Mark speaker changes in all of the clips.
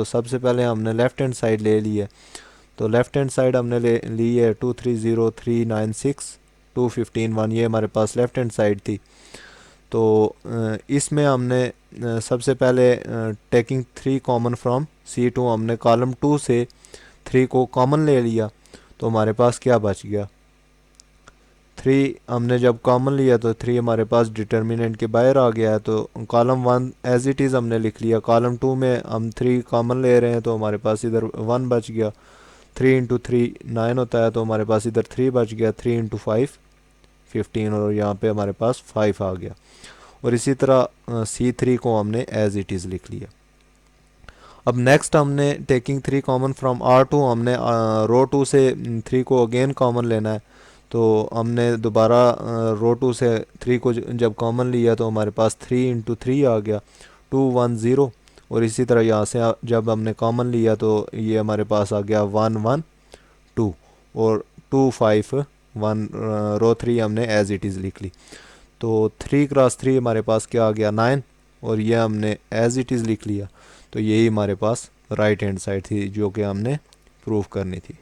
Speaker 1: सबसे पहले हमने लेफ़्ट हैंड साइड ले ली है। तो लेफ़्ट हैंड साइड हमने ले ली है 230396 215 1, ये हमारे पास लेफ़्ट हैंड साइड थी। तो इसमें हमने सबसे पहले टेकिंग 3 कॉमन फ्रॉम C2 हमने कॉलम 2 से 3 को कॉमन ले लिया। तो हमारे पास क्या बच गया, 3 हमने जब कॉमन लिया तो 3 हमारे पास डिटर्मिनेंट के बाहर आ गया है। तो कॉलम 1 एज इट इज़ हमने लिख लिया। कॉलम 2 में हम 3 कॉमन ले रहे हैं तो हमारे पास इधर 1 बच गया। 3 इंटू 3 9 होता है, तो हमारे पास इधर 3 बच गया। 3 इंटू 5 15, और यहाँ पे हमारे पास 5 आ गया। और इसी तरह C3 को हमने एज इट इज़ लिख लिया। अब नेक्स्ट हमने टेकिंग 3 कॉमन फ्रॉम R2 हमने रो 2 से 3 को अगेन कॉमन लेना है। तो हमने दोबारा रो 2 से 3 को जब कॉमन लिया तो हमारे पास 3 इंटू 3 आ गया 210। और इसी तरह यहाँ से जब हमने कॉमन लिया तो ये हमारे पास आ गया 112 और 251। रो 3 हमने एज इट इज़ लिख ली। तो 3 क्रॉस 3 हमारे पास क्या आ गया 9, और ये हमने एज इट इज़ लिख लिया। तो यही हमारे पास राइट हैंड साइड थी जो कि हमने प्रूव करनी थी।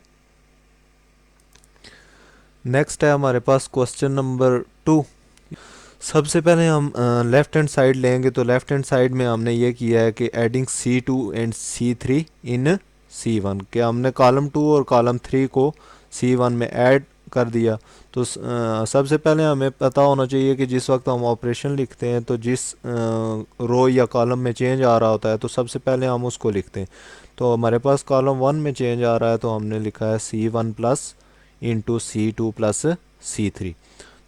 Speaker 1: नेक्स्ट है हमारे पास क्वेश्चन नंबर 2। सबसे पहले हम लेफ़्ट हैंड साइड लेंगे। तो लेफ़्ट हैंड साइड में हमने ये किया है कि adding C2 and C3 in C1, कि हमने कॉलम 2 और कॉलम 3 को C1 में ऐड कर दिया। तो सबसे पहले हमें पता होना चाहिए कि जिस वक्त हम ऑपरेशन लिखते हैं तो जिस रो या कॉलम में चेंज आ रहा होता है तो सबसे पहले हम उसको लिखते हैं। तो हमारे पास कॉलम 1 में चेंज आ रहा है तो हमने लिखा है C1 plus into C2 plus C3।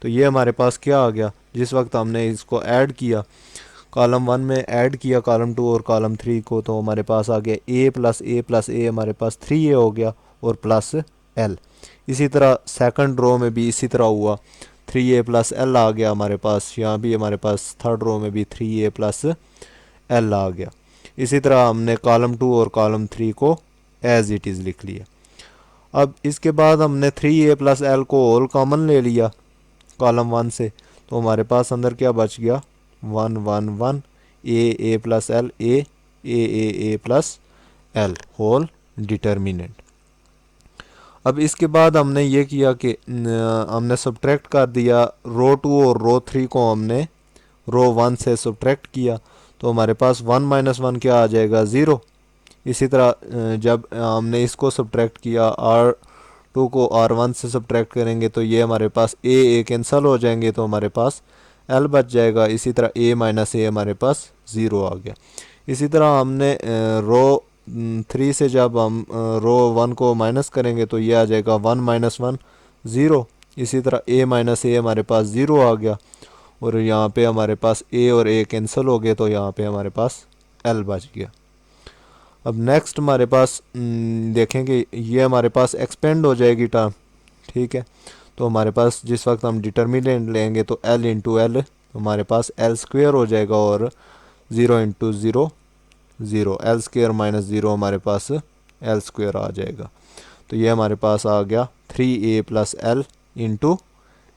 Speaker 1: तो ये हमारे पास क्या आ गया, जिस वक्त हमने इसको ऐड किया, कॉलम 1 में ऐड किया कॉलम 2 और कॉलम 3 को, तो हमारे पास आ गया A plus A plus A, हमारे पास 3A हो गया और प्लस L। इसी तरह सेकंड रो में भी इसी तरह हुआ, 3A प्लस L आ गया हमारे पास। यहाँ भी हमारे पास थर्ड रो में भी 3A प्लस L आ गया। इसी तरह हमने कॉलम 2 और कॉलम 3 को एज इट इज़ लिख लिया। अब इसके बाद हमने 3A प्लस L को होल कॉमन ले लिया कॉलम 1 से, तो हमारे पास अंदर क्या बच गया 1 1 1 A plus L A plus L whole determinant. अब इसके बाद हमने ये किया कि हमने सब्ट्रैक्ट कर दिया रो 2 और रो 3 को हमने रो 1 से सब्ट्रैक्ट किया। तो हमारे पास 1 माइनस 1 क्या आ जाएगा 0। इसी तरह जब हमने इसको सब्ट्रैक्ट किया R2 को R1 से सब्ट्रैक्ट करेंगे तो ये हमारे पास A कैंसिल हो जाएंगे, तो हमारे पास L बच जाएगा। इसी तरह A माइनस A हमारे पास 0 आ गया। इसी तरह हमने रो 3 से जब हम रो 1 को माइनस करेंगे तो ये आ जाएगा 1 माइनस 1 0। इसी तरह A माइनस A हमारे पास 0 आ गया, और यहाँ पे हमारे पास A और A कैंसिल हो गए तो यहाँ पे हमारे पास L बच गया। अब नेक्स्ट हमारे पास देखें कि ये हमारे पास एक्सपेंड हो जाएगी टर्म, ठीक है। तो हमारे पास जिस वक्त हम डिटर्मिनेंट लेंगे तो L इंटू L हमारे पास L स्क्वेयर हो जाएगा, और 0 इंटू 0 0, L स्क्वेयर माइनस 0 हमारे पास L स्क्वेयर आ जाएगा। तो ये हमारे पास आ गया 3A plus L into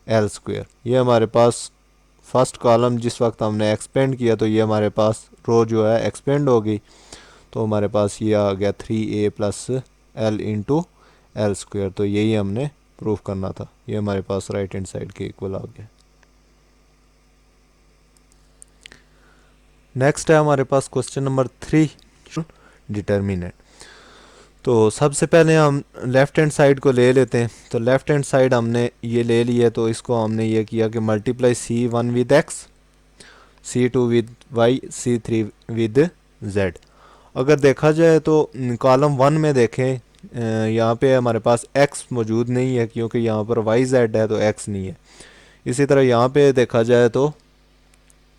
Speaker 1: L square. ये हमारे पास फर्स्ट कॉलम जिस वक्त हमने एक्सपेंड किया तो ये हमारे पास रो जो है एक्सपेंड हो गई। तो हमारे पास ये आ गया 3A plus L into L square. तो यही हमने प्रूफ करना था। ये हमारे पास राइट हैंड साइड के इक्वल आ गया। नेक्स्ट है हमारे पास क्वेश्चन नंबर 3, डिटर्मिनेंट। तो सबसे पहले हम लेफ़्ट हैंड साइड को ले लेते हैं। तो लेफ़्ट हैंड साइड हमने ये ले ली है, तो इसको हमने ये किया कि multiply C1 with x, C2 with y, C3 with z। अगर देखा जाए तो कॉलम 1 में देखें यहाँ पे हमारे पास x मौजूद नहीं है क्योंकि यहाँ पर y z है तो x नहीं है। इसी तरह यहाँ पे देखा जाए तो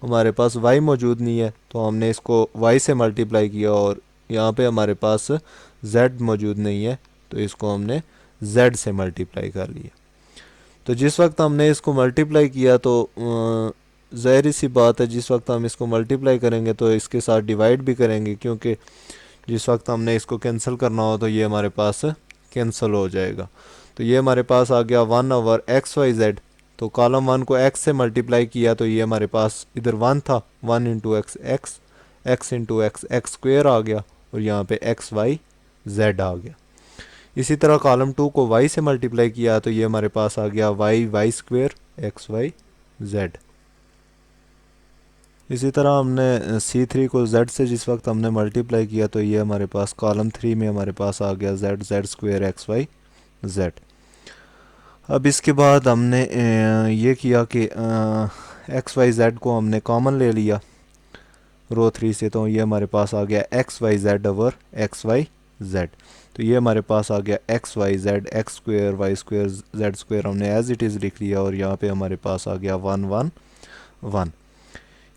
Speaker 1: हमारे पास y मौजूद नहीं है, तो हमने इसको y से मल्टीप्लाई किया, और यहाँ पे हमारे पास z मौजूद नहीं है तो इसको हमने z से मल्टीप्लाई कर लिया। तो जिस वक्त हमने इसको मल्टीप्लाई किया तो ज़ाहिर सी बात है जिस वक्त हम इसको मल्टीप्लाई करेंगे तो इसके साथ डिवाइड भी करेंगे, क्योंकि जिस वक्त हमने इसको कैंसिल करना हो तो ये हमारे पास कैंसिल हो जाएगा। तो ये हमारे पास आ गया 1 ओवर एक्स वाई जेड। तो कॉलम 1 को x से मल्टीप्लाई किया तो ये हमारे पास इधर 1 था, 1 into X X, X into X X square आ गया, और यहाँ पे एक्स वाई जेड आ गया। इसी तरह कॉलम 2 को y से मल्टीप्लाई किया तो ये हमारे पास आ गया Y Y square X Y Z. इसी तरह हमने C3 को z से जिस वक्त हमने मल्टीप्लाई किया तो ये हमारे पास कॉलम 3 में हमारे पास आ गया z Z square X Y Z. अब इसके बाद हमने ये किया कि एक्स वाई जेड को हमने कॉमन ले लिया रो 3 से, तो ये हमारे पास आ गया X Y Z over X Y Z. तो ये हमारे पास आ गया X Y Z X square Y square Z square हमने एज इट इज़ लिख लिया और यहाँ पे हमारे पास आ गया 1 1 1।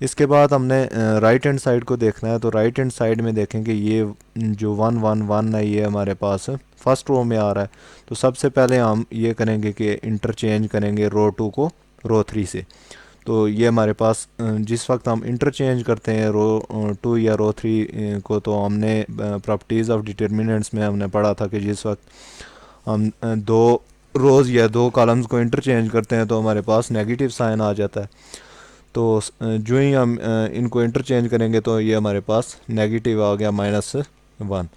Speaker 1: इसके बाद हमने राइट हैंड साइड को देखना है, तो राइट हैंड साइड में देखेंगे ये जो 1 1 1 है ये हमारे पास फर्स्ट रो में आ रहा है। तो सबसे पहले हम ये करेंगे कि इंटरचेंज करेंगे रो 2 को रो 3 से। तो ये हमारे पास जिस वक्त हम इंटरचेंज करते हैं रो 2 या रो 3 को, तो हमने प्रॉपर्टीज़ ऑफ डिटर्मिनेंट्स में हमने पढ़ा था कि जिस वक्त हम दो रोज़ या दो कॉलम्स को इंटरचेंज करते हैं तो हमारे पास नेगेटिव साइन आ जाता है। तो जो ही हम इनको इंटरचेंज करेंगे तो ये हमारे पास नेगेटिव आ गया -1।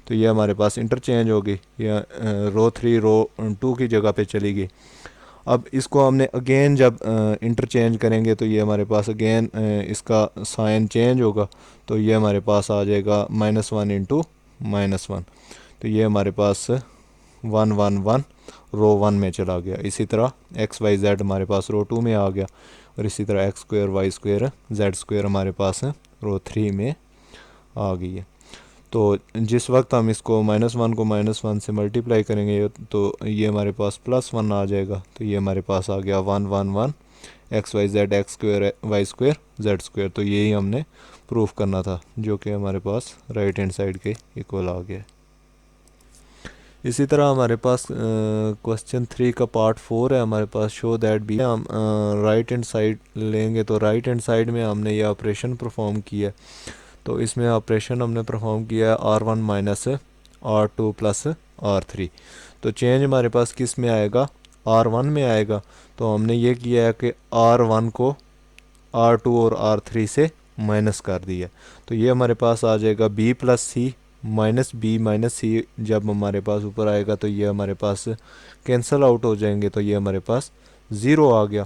Speaker 1: तो ये हमारे पास इंटरचेंज हो गई, या रो 3 रो 2 की जगह पे चली गई। अब इसको हमने अगेन जब इंटरचेंज करेंगे तो ये हमारे पास अगेन इसका साइन चेंज होगा, तो ये हमारे पास आ जाएगा -1 इंटू -1। तो ये हमारे पास 1 1 1 रो 1 में चला गया। इसी तरह एक्स वाई जेड हमारे पास रो 2 में आ गया और इसी तरह X square Y square Z square हमारे पास रो 3 में आ गई है। तो जिस वक्त हम इसको -1 को -1 से मल्टीप्लाई करेंगे तो ये हमारे पास +1 आ जाएगा। तो ये हमारे पास आ गया 1 1 1 X Y Z X square Y square Z square. तो यही हमने प्रूफ करना था जो कि हमारे पास राइट हैंड साइड के इक्वल आ गया। इसी तरह हमारे पास क्वेश्चन 3 का पार्ट 4 है हमारे पास, शो दैट बी। हम राइट हैंड साइड लेंगे तो राइट हैंड साइड में हमने ये ऑपरेशन परफॉर्म किया। तो इसमें ऑपरेशन हमने परफॉर्म किया है R1 minus R2 plus R3। तो चेंज हमारे पास किस में आएगा, R1 में आएगा। तो हमने ये किया है कि R1 को R2 और R3 से माइनस कर दिया। तो ये हमारे पास आ जाएगा B प्लस सी माइनस बी माइनस सी। जब हमारे पास ऊपर आएगा तो ये हमारे पास कैंसल आउट हो जाएंगे, तो ये हमारे पास 0 आ गया।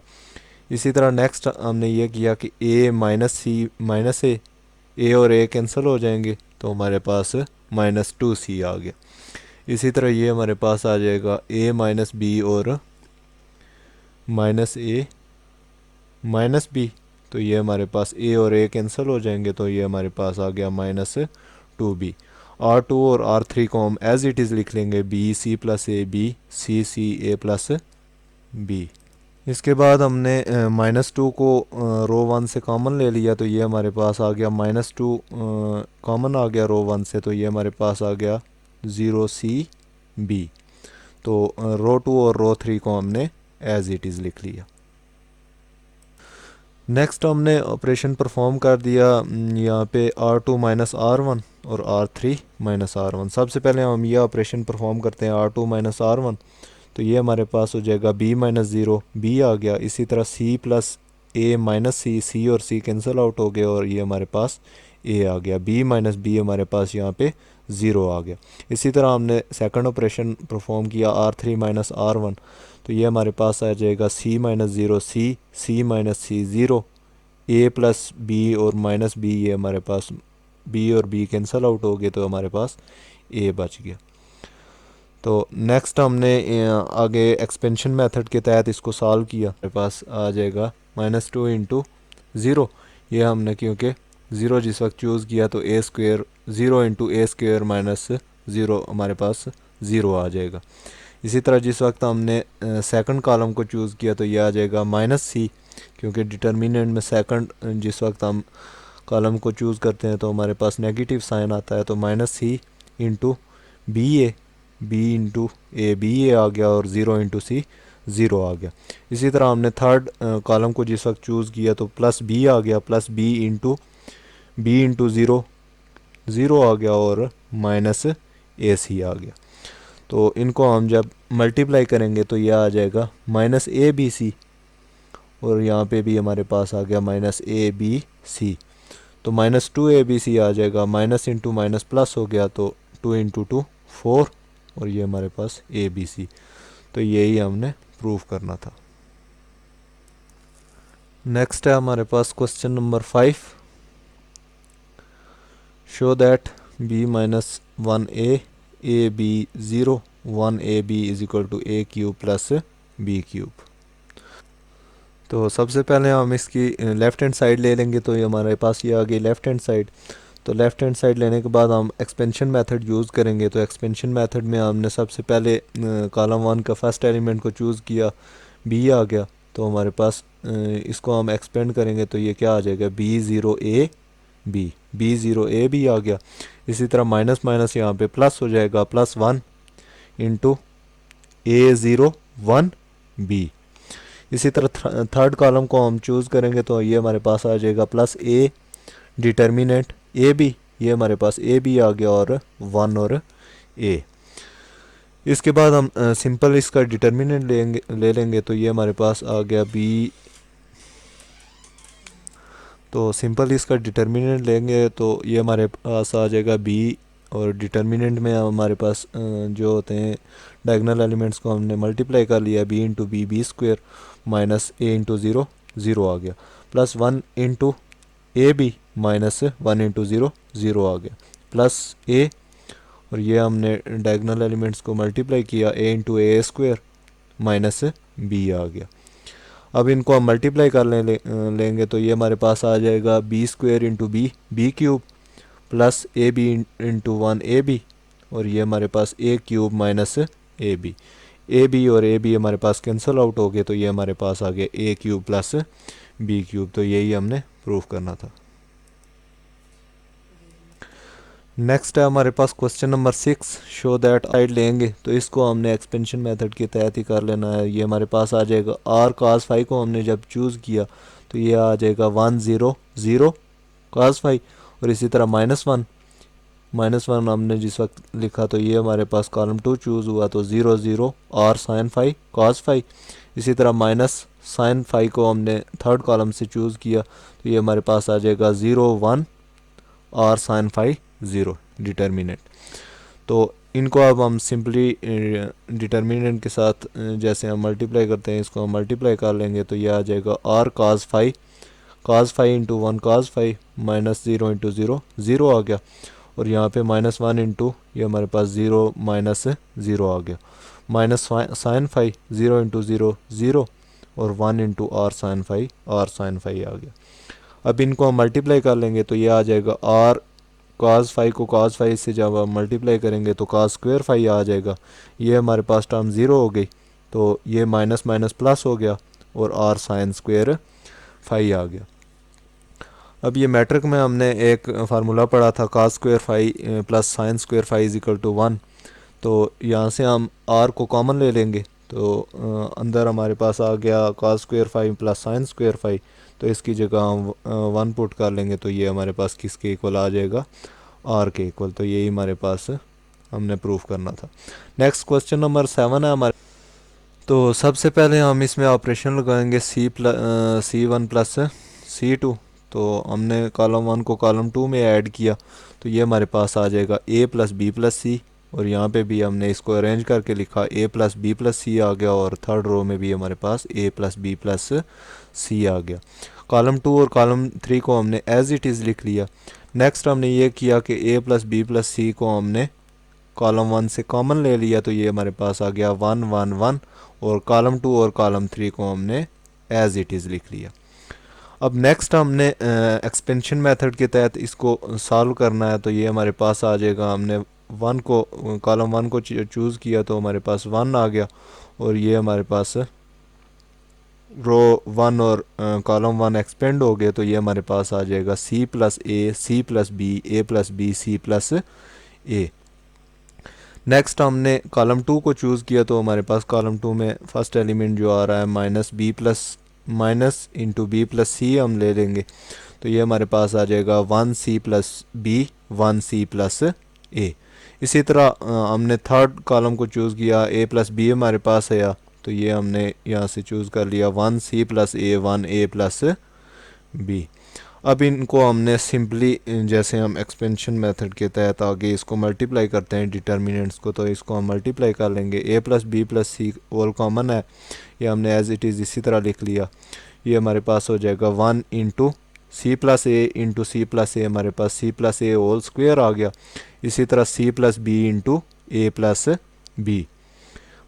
Speaker 1: इसी तरह नेक्स्ट हमने ये किया कि A माइनस सी माइनस ए और ए कैंसिल हो जाएंगे, तो हमारे पास -2c आ गया। इसी तरह ये हमारे पास आ जाएगा a माइनस बी और -a माइनस बी। तो ये हमारे पास a और a कैंसिल हो जाएंगे, तो ये हमारे पास आ गया -2b। R2 और R3 को हम एज इट इज़ लिख लेंगे B C plus A B C C A plus B. इसके बाद हमने -2 को रो 1 से कॉमन ले लिया, तो ये हमारे पास आ गया -2 कॉमन आ गया रो 1 से। तो ये हमारे पास आ गया 0c b। तो रो 2 और रो 3 को हमने एज इट इज़ लिख लिया। नेक्स्ट हमने ऑपरेशन परफॉर्म कर दिया यहाँ पे R2 माइनस R1 और R3 माइनस R1। सबसे पहले हम यह ऑपरेशन परफॉर्म करते हैं R2 माइनस R1। तो ये हमारे पास हो जाएगा b माइनस 0 b आ गया। इसी तरह c plus a minus C c और c कैंसिल आउट हो गया और ये हमारे पास a आ गया। b माइनस b हमारे पास यहाँ पे 0 आ गया। इसी तरह हमने सेकंड ऑपरेशन परफॉर्म किया R3 माइनस R1। तो ये हमारे पास आ जाएगा c minus 0 c minus C 0 a plus b और माइनस b। ये हमारे पास b और b कैंसिल आउट हो गए, तो हमारे पास a बच गया। तो नेक्स्ट हमने आगे एक्सपेंशन मेथड के तहत इसको सॉल्व किया। हमारे पास आ जाएगा -2 इंटू 0। ये हमने क्योंकि 0 जिस वक्त चूज़ किया तो a square 0 into a square minus 0 हमारे पास 0 आ जाएगा। इसी तरह जिस वक्त हमने सेकंड कॉलम को चूज़ किया तो ये आ जाएगा -c, क्योंकि डिटर्मिनेंट में सेकंड जिस वक्त हम कॉलम को चूज़ करते हैं तो हमारे पास नेगेटिव साइन आता है। तो -c into b into A B A आ गया और 0 इंटू सी 0 आ गया। इसी तरह हमने थर्ड कॉलम को जिस वक्त चूज़ किया तो प्लस b आ गया, प्लस b इंटू 0 0 आ गया और माइनस ए सी आ गया। तो इनको हम जब मल्टीप्लाई करेंगे तो यह आ जाएगा -abc और यहाँ पे भी हमारे पास आ गया -abc। तो -2abc आ जाएगा, माइनस इंटू माइनस प्लस हो गया तो 2 इंटू 2 4 और ये हमारे पास abc। तो यही हमने प्रूव करना था। नेक्स्ट है हमारे पास question number 5। Show that b minus 1a a b 0 1ab is equal to a cube plus b cube. तो सबसे पहले हम इसकी लेफ़्ट हैंड साइड ले लेंगे, तो ये हमारे पास ये आ गई लेफ़्ट हैंड साइड। तो लेफ़्ट हैंड साइड लेने के बाद हम एक्सपेंशन मेथड यूज़ करेंगे। तो एक्सपेंशन मेथड में हमने सबसे पहले कॉलम 1 का फर्स्ट एलिमेंट को चूज़ किया, b आ गया। तो हमारे पास इसको हम एक्सपेंड करेंगे तो ये क्या आ जाएगा, b0a b आ गया। इसी तरह माइनस माइनस यहाँ पे प्लस हो जाएगा, +1 इंटू a01b। इसी तरह थर्ड कॉलम को हम चूज़ करेंगे तो ये हमारे पास आ जाएगा +a डिटर्मिनेंट ab, ये हमारे पास ab आ गया और 1 और a। इसके बाद हम सिंपल इसका डिटर्मिनेंट ले लेंगे तो ये हमारे पास आ गया b। तो सिंपल इसका डिटर्मिनेंट लेंगे तो ये हमारे पास आ जाएगा b, और डिटर्मिनेंट में हमारे पास जो होते हैं डायगोनल एलिमेंट्स को हमने मल्टीप्लाई कर लिया, b into B square minus a into 0 0 आ गया, +1 into A B minus 1 into 0 0 आ गया, प्लस a, और ये हमने डायगोनल एलिमेंट्स को मल्टीप्लाई किया, a into A square minus b आ गया। अब इनको हम मल्टीप्लाई कर लेंगे तो ये हमारे पास आ जाएगा b square into B cube plus A B into 1ab, और ये हमारे पास a cube minus A B और ए बी हमारे पास कैंसिल आउट हो गए, तो ये हमारे पास आ गया a cube plus b cube. तो यही हमने प्रूफ करना था। नेक्स्ट है हमारे पास question number 6। Show that side लेंगे तो इसको हमने एक्सपेंशन मेथड के तहत ही कर लेना है। ये हमारे पास आ जाएगा r cos फाई को हमने जब चूज़ किया तो ये आ जाएगा 1 0 0 cos फाई, और इसी तरह -1 हमने जिस वक्त लिखा तो ये हमारे पास कॉलम 2 चूज़ हुआ तो 0 0 r sin phi cos phi. इसी तरह माइनस sin फाई को हमने थर्ड कॉलम से चूज़ किया तो ये हमारे पास आ जाएगा 0 1 r sin फाई 0 डिटर्मिनेंट। तो इनको अब हम सिंपली डिटर्मिनेंट के साथ जैसे हम मल्टीप्लाई करते हैं इसको हम मल्टीप्लाई कर लेंगे तो ये आ जाएगा r cos phi into 1 cos phi minus 0 into 0 0 आ गया, और यहाँ पे -1 इंटू ये हमारे पास 0 माइनस 0 आ गया, माइनस साइन फाई 0 इंटू 0 0 और 1 इंटू r साइन फाई आ गया। अब इनको हम मल्टीप्लाई कर लेंगे तो ये आ जाएगा r cos फाई को cos फाई से जब हम मल्टीप्लाई करेंगे तो cos स्क्वेयर फाई आ जाएगा। ये हमारे पास टर्म 0 हो गई तो ये माइनस माइनस प्लस हो गया और r साइन स्क्वेयर फाई आ गया। अब ये मैट्रिक में हमने एक फार्मूला पढ़ा था cos square phi plus sine square phi is equal to 1। तो यहाँ से हम r को कॉमन ले लेंगे तो अंदर हमारे पास आ गया cos square phi plus sine square phi, तो इसकी जगह हम 1 पुट कर लेंगे तो ये हमारे पास किसके इक्वल आ जाएगा, r के इक्वल। तो यही हमारे पास हमने प्रूफ करना था। नेक्स्ट क्वेश्चन नंबर 7 है हमारे। तो सबसे पहले हम इसमें ऑपरेशन लगाएंगे c1 प्लस c2। तो हमने कॉलम 1 को कॉलम 2 में ऐड किया तो ये हमारे पास आ जाएगा a प्लस बी प्लस सी, और यहाँ पे भी हमने इसको अरेंज करके लिखा a प्लस बी प्लस सी आ गया, और थर्ड रो में भी हमारे पास a प्लस बी प्लस सी आ गया। कॉलम 2 और कॉलम 3 को हमने एज इट इज़ लिख लिया। नेक्स्ट हमने ये किया कि a प्लस बी प्लस सी को हमने कॉलम 1 से कॉमन ले लिया तो ये हमारे पास आ गया 1 1 1, और कॉलम 2 और कॉलम 3 को हमने एज इट इज़ लिख लिया। अब नेक्स्ट हमने एक्सपेंशन मेथड के तहत इसको सॉल्व करना है तो ये हमारे पास आ जाएगा, हमने कॉलम 1 को चूज़ किया तो हमारे पास 1 आ गया, और ये हमारे पास रो 1 और कॉलम 1 एक्सपेंड हो गए तो ये हमारे पास आ जाएगा c plus A C plus B A plus B C plus A. Next हमने कॉलम 2 को चूज़ किया तो हमारे पास कॉलम 2 में फर्स्ट एलिमेंट जो आ रहा है माइनस इंटू बी प्लस सी हम ले लेंगे तो ये हमारे पास आ जाएगा 1c plus B 1c plus ए। इसी तरह हमने थर्ड कॉलम को चूज़ किया, a प्लस बी हमारे पास है तो ये हमने यहाँ से चूज़ कर लिया 1c प्लस ए 1a प्लस बी। अब इनको हमने सिंपली जैसे हम एक्सपेंशन मेथड के तहत आगे इसको मल्टीप्लाई करते हैं डिटर्मिनेंट्स को, तो इसको हम मल्टीप्लाई कर लेंगे। ए प्लस बी प्लस सी ऑल कॉमन है, ये हमने एज इट इज़ इसी तरह लिख लिया। ये हमारे पास हो जाएगा 1 into C plus A into C plus A, हमारे पास C plus A whole square आ गया। इसी तरह C plus B into A plus B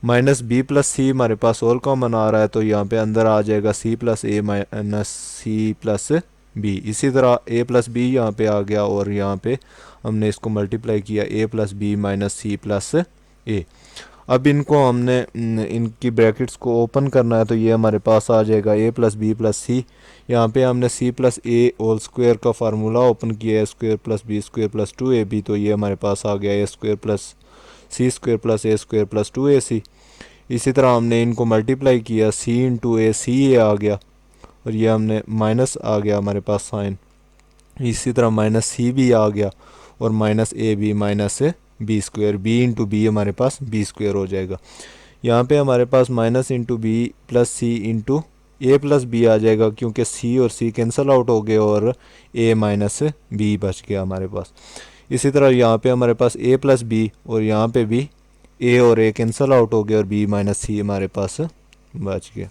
Speaker 1: minus B plus C हमारे पास ऑल कॉमन आ रहा है, तो यहाँ पे अंदर आ जाएगा सी प्लस ए माइनस सी प्लस बी। इसी तरह ए प्लस बी यहाँ पे आ गया और यहाँ पे हमने इसको मल्टीप्लाई किया A plus B minus C plus A. अब इनको हमने इनकी ब्रैकेट्स को ओपन करना है, तो ये हमारे पास आ जाएगा A plus B plus C. यहाँ पे हमने C plus A whole square का फार्मूला ओपन किया, A square plus B square plus 2ab, तो ये हमारे पास आ गया A square plus C square plus A square plus 2ac। इसी तरह हमने इनको मल्टीप्लाई किया, सी इंटू ए सी ए आ गया और ये हमने माइनस आ गया हमारे पास साइन। इसी तरह माइनस सी भी आ गया और minus A B minus B square, B into B हमारे पास बी स्क्वायर हो जाएगा। यहाँ पे हमारे पास minus into B plus C into A plus B आ जाएगा, क्योंकि सी और सी कैंसिल आउट हो गए और ए माइनस बी बच गया हमारे पास। इसी तरह यहाँ पे हमारे पास ए प्लस बी और यहाँ पे भी ए और ए कैंसिल आउट हो गए और बी माइनस सी हमारे पास बच गया।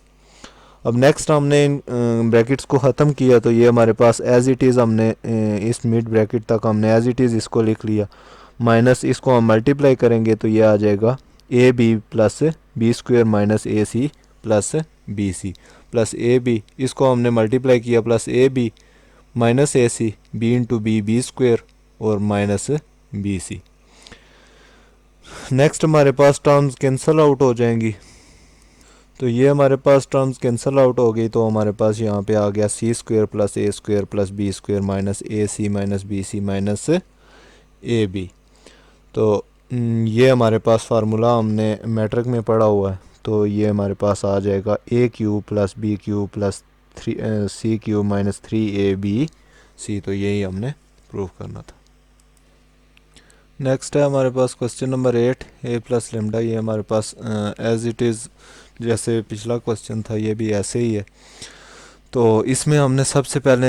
Speaker 1: अब नेक्स्ट हमने इन ब्रैकेट्स को ख़त्म किया, तो ये हमारे पास एज इट इज़ हमने इस मिड ब्रैकेट तक हमने एज इट इज़ इसको लिख लिया। माइनस इसको हम मल्टीप्लाई करेंगे तो ये आ जाएगा A B plus B square minus A C plus B C plus A B, इसको हमने मल्टीप्लाई किया plus A B minus A C B into B B square और माइनस बी सी। नेक्स्ट हमारे पास टर्म्स कैंसिल आउट हो जाएंगी, तो ये हमारे पास टर्म्स कैंसिल आउट हो गई, तो हमारे पास यहाँ पे आ गया C square plus A square plus B square minus A C minus B C minus A B. तो ये हमारे पास फार्मूला हमने मैट्रिक में पढ़ा हुआ है, तो ये हमारे पास आ जाएगा A cube plus B cube plus C cube minus 3ab C. तो यही हमने प्रूव करना था। नेक्स्ट है हमारे पास question number 8 A plus lambda. ये हमारे पास एज इट इज़ जैसे पिछला क्वेश्चन था ये भी ऐसे ही है। तो इसमें हमने सबसे पहले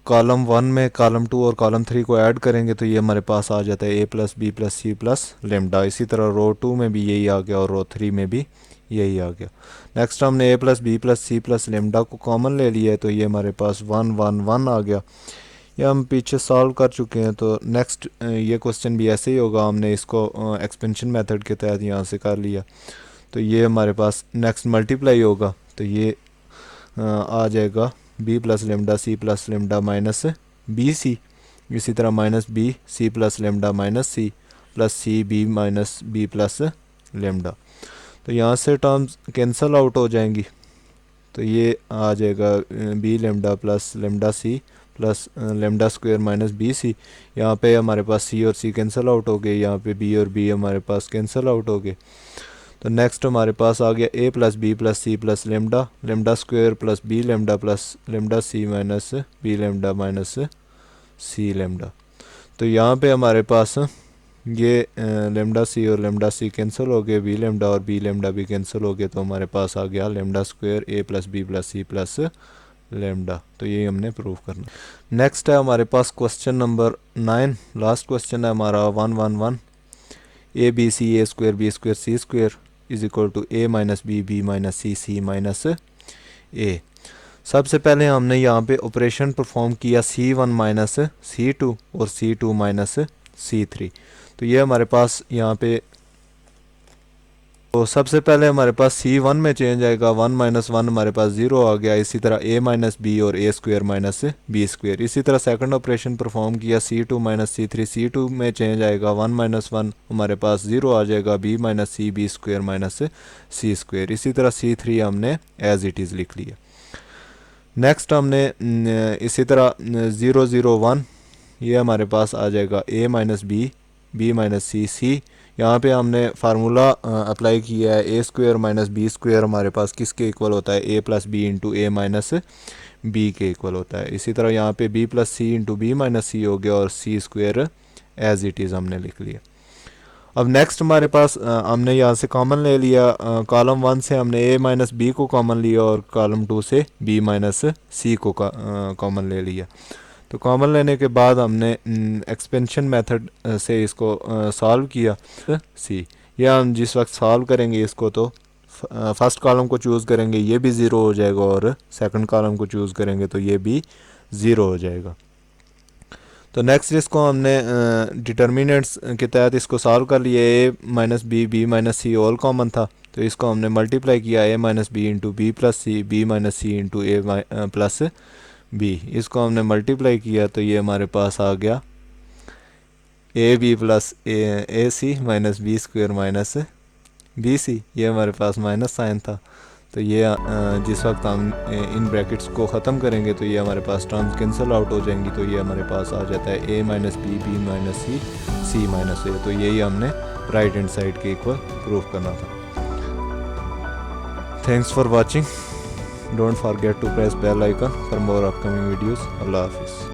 Speaker 1: कॉलम 1 में कॉलम 2 और कॉलम 3 को ऐड करेंगे, तो ये हमारे पास आ जाता है A plus B plus C plus lambda. इसी तरह रो 2 में भी यही आ गया और रो 3 में भी यही आ गया। नेक्स्ट हमने A plus B plus C plus lambda को कॉमन ले लिया है, तो ये हमारे पास 1 1 1 आ गया। ये हम पीछे सॉल्व कर चुके हैं, तो नेक्स्ट ये क्वेश्चन भी ऐसे ही होगा। हमने इसको एक्सपेंशन मेथड के तहत यहाँ से कर लिया, तो ये हमारे पास नेक्स्ट मल्टीप्लाई होगा, तो ये आ जाएगा B plus lambda C plus lambda minus B C. इसी तरह minus B C plus lambda minus C plus C B minus B plus lambda. तो यहाँ से टर्म्स कैंसिल आउट हो जाएंगी, तो ये आ जाएगा B lambda plus lambda C plus lambda square minus B C. यहाँ पे हमारे पास सी और सी कैंसिल आउट हो गए, यहाँ पे बी और बी हमारे पास कैंसिल आउट हो गए। तो नेक्स्ट हमारे पास आ गया A plus B plus C plus lambda lambda square plus B lambda plus lambda C minus B lambda minus C lambda. तो यहाँ पे हमारे पास ये लेमडा सी और लेमडा सी कैंसिल हो गए, बी लेमडा और बी लेमडा भी कैंसिल हो गए, तो हमारे पास आ गया lambda square A plus B plus C plus lambda. तो ये हमने प्रूव करना। नेक्स्ट है हमारे पास क्वेश्चन नंबर 9, लास्ट क्वेश्चन है हमारा 1 1 1। A B C A square B square C square is equal to A minus B minus C minus A. सबसे पहले हमने यहाँ पे ऑपरेशन परफॉर्म किया C1 माइनस C2 और C2 माइनस C3। तो ये हमारे पास यहाँ पे, तो सबसे पहले हमारे पास C1 में चेंज आएगा, 1 माइनस 1 हमारे पास 0 आ गया। इसी तरह a माइनस बी और a square minus B square. इसी तरह सेकंड ऑपरेशन परफॉर्म किया C2 माइनस C3, C2 में चेंज आएगा, 1 माइनस 1 हमारे पास 0 आ जाएगा, b minus C B square minus C square. इसी तरह C3 हमने एज इट इज़ लिख लिया। नेक्स्ट हमने इसी तरह 0 0 1 ये हमारे पास आ जाएगा a माइनस बी माइनस सी। यहाँ पे हमने फार्मूला अप्लाई किया है, ए स्क्वायर माइनस बी स्क्वायर हमारे पास किसके इक्वल होता है, A plus B into A minus B के इक्वल होता है। इसी तरह यहाँ पे B plus C into B minus सी हो गया और सी स्क्वायर एज इट इज़ हमने लिख लिया। अब नेक्स्ट हमारे पास हमने यहाँ से कॉमन ले लिया, कॉलम 1 से हमने ए माइनस बी को कॉमन लिया और कॉलम 2 से बी माइनस सी को कॉमन ले लिया। तो कॉमन लेने के बाद हमने एक्सपेंशन मेथड से इसको सॉल्व किया सी। या हम जिस वक्त सॉल्व करेंगे इसको तो फर्स्ट कॉलम को चूज़ करेंगे ये भी ज़ीरो हो जाएगा, और सेकंड कॉलम को चूज़ करेंगे तो ये भी ज़ीरो हो जाएगा। तो नेक्स्ट इसको हमने डिटर्मिनेंट्स के तहत इसको सॉल्व कर लिया। A minus B minus C all common था, तो इसको हमने मल्टीप्लाई किया A minus B into B plus C, B minus C into A plus B. इसको हमने मल्टीप्लाई किया तो ये हमारे पास आ गया A B plus A C minus B square minus B C. ये हमारे पास माइनस साइन था, तो ये जिस वक्त हम इन ब्रैकेट्स को ख़त्म करेंगे तो ये हमारे पास टर्म्स कैंसिल आउट हो जाएंगी, तो ये हमारे पास आ जाता है A minus B minus C minus A. तो यही हमने राइट हैंड साइड के इक्वल प्रूव करना था। Thanks for watching, don't forget to press bell icon for more upcoming videos. अल्लाह हाफिज़।